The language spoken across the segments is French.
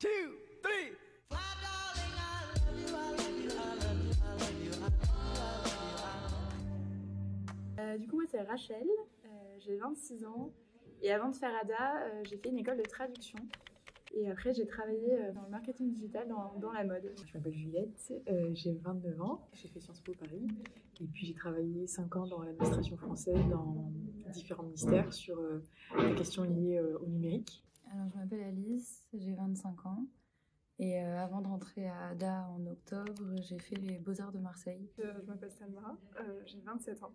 two, three. Du coup, moi, c'est Rachel, j'ai 26 ans. Et avant de faire ADA, j'ai fait une école de traduction. Et après, j'ai travaillé dans le marketing digital dans la mode. Je m'appelle Juliette, j'ai 29 ans, j'ai fait Sciences Po Paris. Et puis j'ai travaillé 5 ans dans l'administration française, dans différents ministères, sur les questions liées au numérique. Alors, je m'appelle Alice, j'ai 25 ans. Et avant de rentrer à ADA en octobre, j'ai fait les Beaux-Arts de Marseille. Je m'appelle Salma, j'ai 27 ans.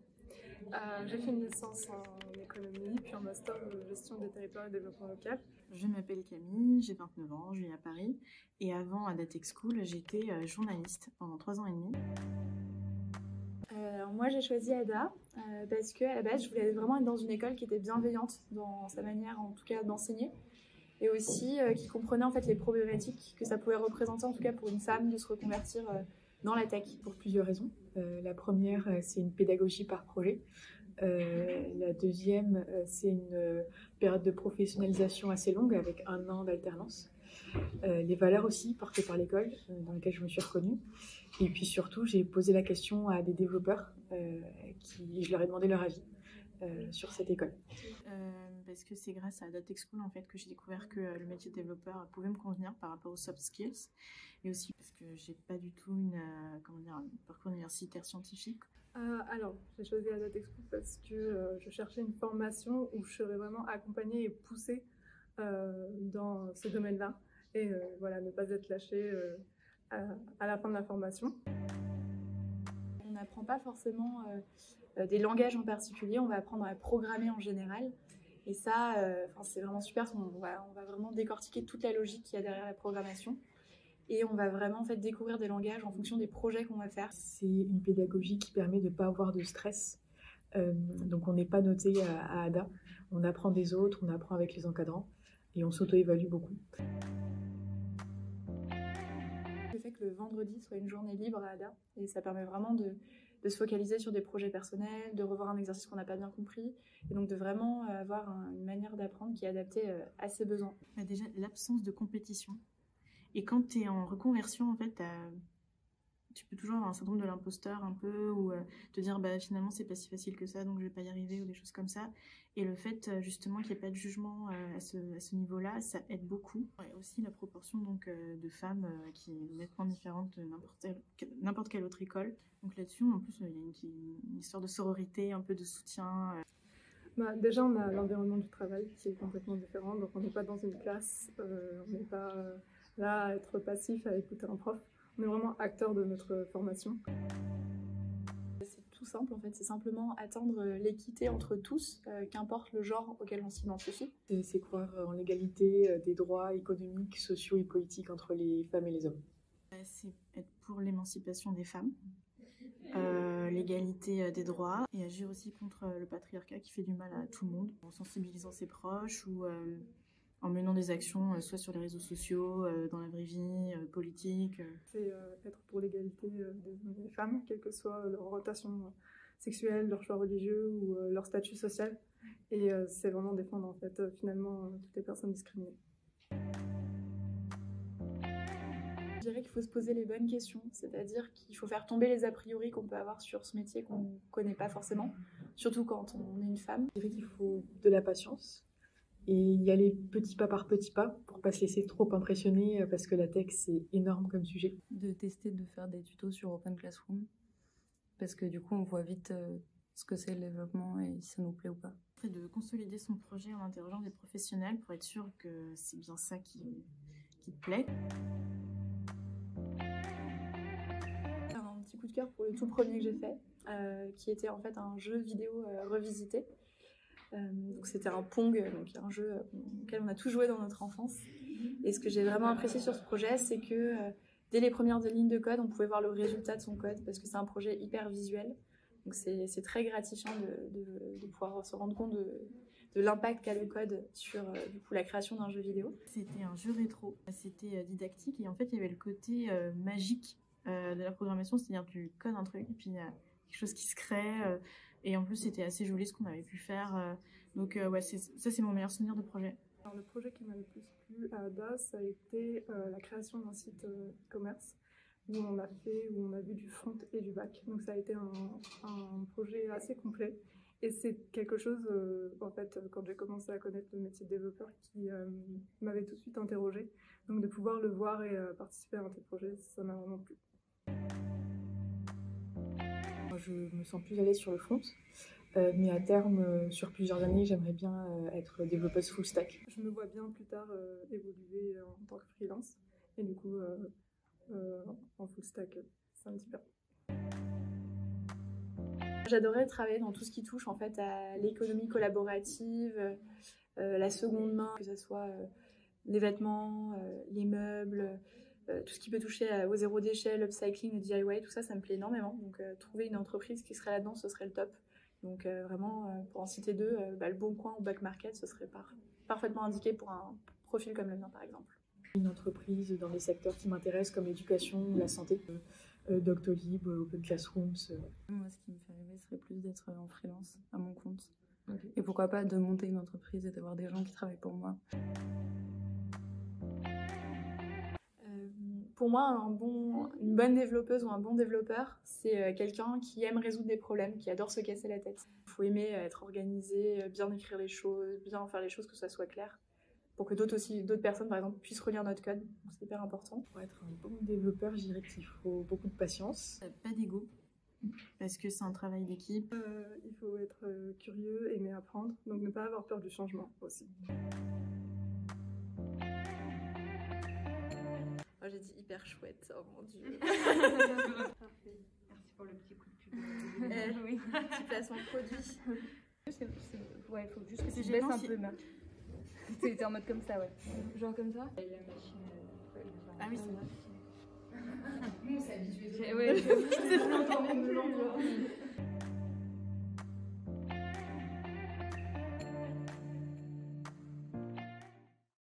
J'ai fait une licence en économie, puis un master de gestion des territoires et développement local. Je m'appelle Camille, j'ai 29 ans, je vis à Paris. Et avant ADA Tech School, j'étais journaliste pendant 3 ans et demi. Alors moi, j'ai choisi ADA parce qu'à la base, je voulais vraiment être dans une école qui était bienveillante dans sa manière, en tout cas, d'enseigner. Et aussi qui comprenait en fait les problématiques que ça pouvait représenter, en tout cas pour une femme, de se reconvertir dans la tech. Pour plusieurs raisons. La première, c'est une pédagogie par projet. La deuxième, c'est une période de professionnalisation assez longue avec 1 an d'alternance. Les valeurs aussi portées par l'école, dans lesquelles je me suis reconnue. Et puis surtout, j'ai posé la question à des développeurs je leur ai demandé leur avis sur cette école. Parce que c'est grâce à ADA Tech School en fait, que j'ai découvert que le métier de développeur pouvait me convenir par rapport aux soft skills. Et aussi parce que j'ai pas du tout un parcours universitaire scientifique. Alors, j'ai choisi ADA Tech School parce que je cherchais une formation où je serais vraiment accompagnée et poussée dans ce domaine-là. Et voilà, ne pas être lâchée à la fin de la formation. On n'apprend pas forcément des langages en particulier, on va apprendre à programmer en général. Et ça, c'est vraiment super, on va vraiment décortiquer toute la logique qu'il y a derrière la programmation. Et on va vraiment en fait, découvrir des langages en fonction des projets qu'on va faire. C'est une pédagogie qui permet de ne pas avoir de stress. Donc on n'est pas noté à ADA. On apprend des autres, on apprend avec les encadrants et on s'auto-évalue beaucoup. Le fait que le vendredi soit une journée libre à ADA, et ça permet vraiment de se focaliser sur des projets personnels, de revoir un exercice qu'on n'a pas bien compris, et donc de vraiment avoir une manière d'apprendre qui est adaptée à ses besoins. Déjà, l'absence de compétition. Et quand tu es en reconversion, en fait, tu peux toujours avoir un syndrome de l'imposteur un peu, ou te dire finalement c'est pas si facile que ça, donc je vais pas y arriver, ou des choses comme ça. Et le fait justement qu'il n'y ait pas de jugement à ce niveau-là, ça aide beaucoup. Et aussi la proportion donc, de femmes qui est nettement différente de n'importe quelle autre école. Donc là-dessus, en plus, il y a une histoire de sororité, un peu de soutien. Déjà, on a l'environnement du travail qui est complètement différent. Donc on n'est pas dans une classe, on n'est pas là à être passif, à écouter un prof. On est vraiment acteur de notre formation. C'est tout simple en fait, c'est simplement atteindre l'équité entre tous, qu'importe le genre auquel on s'identifie. C'est croire en l'égalité des droits économiques, sociaux et politiques entre les femmes et les hommes. C'est être pour l'émancipation des femmes, l'égalité des droits, et agir aussi contre le patriarcat qui fait du mal à tout le monde, en sensibilisant ses proches ou en menant des actions soit sur les réseaux sociaux, dans la vraie vie, politique. C'est être pour l'égalité des femmes, quelle que soit leur orientation sexuelle, leur choix religieux ou leur statut social. Et c'est vraiment défendre en fait finalement toutes les personnes discriminées. Je dirais qu'il faut se poser les bonnes questions, c'est-à-dire qu'il faut faire tomber les a priori qu'on peut avoir sur ce métier qu'on ne connaît pas forcément, surtout quand on est une femme. Je dirais qu'il faut de la patience et y aller petit pas par petit pas pour pas se laisser trop impressionner parce que la tech c'est énorme comme sujet. De tester de faire des tutos sur Open Classroom parce que du coup on voit vite ce que c'est le développement et si ça nous plaît ou pas. Après de consolider son projet en interrogeant des professionnels pour être sûr que c'est bien ça qui te plaît. Un petit coup de cœur pour le tout premier que j'ai fait, qui était en fait un jeu vidéo revisité. Donc c'était un Pong, donc un jeu auquel on a tous joué dans notre enfance. Et ce que j'ai vraiment apprécié sur ce projet, c'est que dès les premières lignes de code, on pouvait voir le résultat de son code parce que c'est un projet hyper visuel. Donc c'est très gratifiant de pouvoir se rendre compte de l'impact qu'a le code sur du coup, la création d'un jeu vidéo. C'était un jeu rétro, c'était didactique et en fait il y avait le côté magique de la programmation, c'est-à-dire tu codes un truc et puis il y a quelque chose qui se crée. Et en plus, c'était assez joli ce qu'on avait pu faire. Donc, ouais, ça, c'est mon meilleur souvenir de projet. Alors, le projet qui m'a le plus plu à Ada, ça a été la création d'un site e-commerce où on a vu du front et du back. Donc ça a été un projet assez complet. Et c'est quelque chose, en fait, quand j'ai commencé à connaître le métier de développeur, qui m'avait tout de suite interrogée. Donc de pouvoir le voir et participer à un tel projet, ça m'a vraiment plu. Moi, je me sens plus à l'aise sur le front, mais à terme, sur plusieurs années, j'aimerais bien être développeuse full stack. Je me vois bien plus tard évoluer en tant que freelance. Et du coup, en full stack, c'est un petit peu. J'adorais travailler dans tout ce qui touche en fait à l'économie collaborative, la seconde main, que ce soit les vêtements, les meubles, tout ce qui peut toucher au zéro déchet, l'upcycling, le DIY, tout ça, ça me plaît énormément. Donc trouver une entreprise qui serait là-dedans, ce serait le top. Donc vraiment, pour en citer deux, le Bon Coin ou Back Market, ce serait parfaitement indiqué pour un profil comme le mien par exemple. Une entreprise dans des secteurs qui m'intéressent comme l'éducation, la santé, Doctolib, Open Classrooms. Moi, ce qui me fait rêver serait plus d'être en freelance, à mon compte. Okay. Et pourquoi pas de monter une entreprise et d'avoir des gens qui travaillent pour moi. Pour moi, une bonne développeuse ou un bon développeur, c'est quelqu'un qui aime résoudre des problèmes, qui adore se casser la tête. Il faut aimer être organisé, bien écrire les choses, bien faire les choses, que ça soit clair, pour que d'autres personnes, par exemple, puissent relire notre code. Donc, c'est hyper important. Pour être un bon développeur, je dirais qu'il faut beaucoup de patience. Pas d'ego, parce que c'est un travail d'équipe. Il faut être curieux, aimer apprendre, donc ne pas avoir peur du changement aussi. Oh, j'ai dit hyper chouette, oh mon dieu. Parfait. Merci pour le petit coup de pub. Oui, petit placement produit. Ouais, il faut juste que C'est tu baisses gênant un si- peu, Marc. T'es en mode comme ça, ouais. Genre comme ça. Ah oui, c'est vrai. Ouais, je l'entends même plus.